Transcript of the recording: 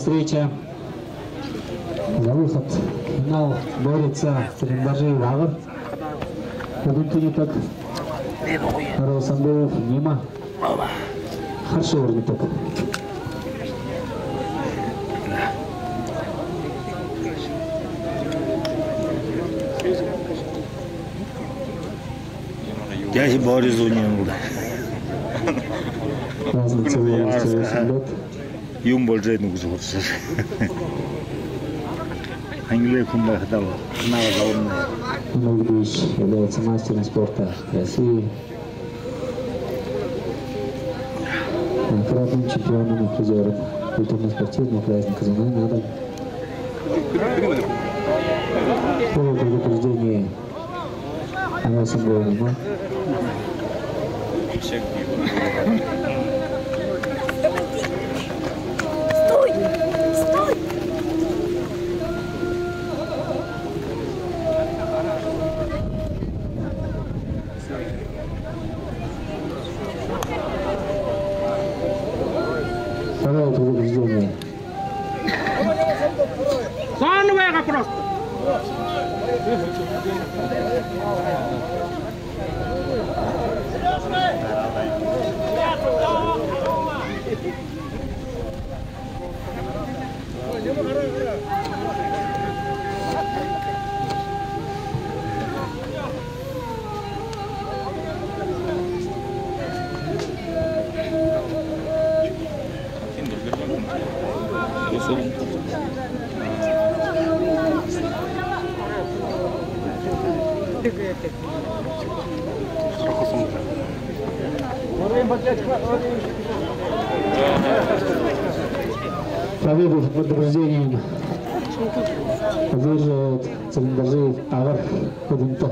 встреча. За выход в финал борется Целинбажиев Агар. Бүгінгі итак Аралсанбаев Нима. Қарсы орнытып. Я и Борис Унин. Юм болжает на кусок. Англия кумба хатал. Нолгиш является мастером спорта России. Кратным чемпионом и призером культурно-спортивного праздника «Зима на дом». По предупреждению Аралсанбаева Нима. Второе предупреждение. Заново просто. Победу с предупреждением одерживает Целинбажиев Агар Кудинто.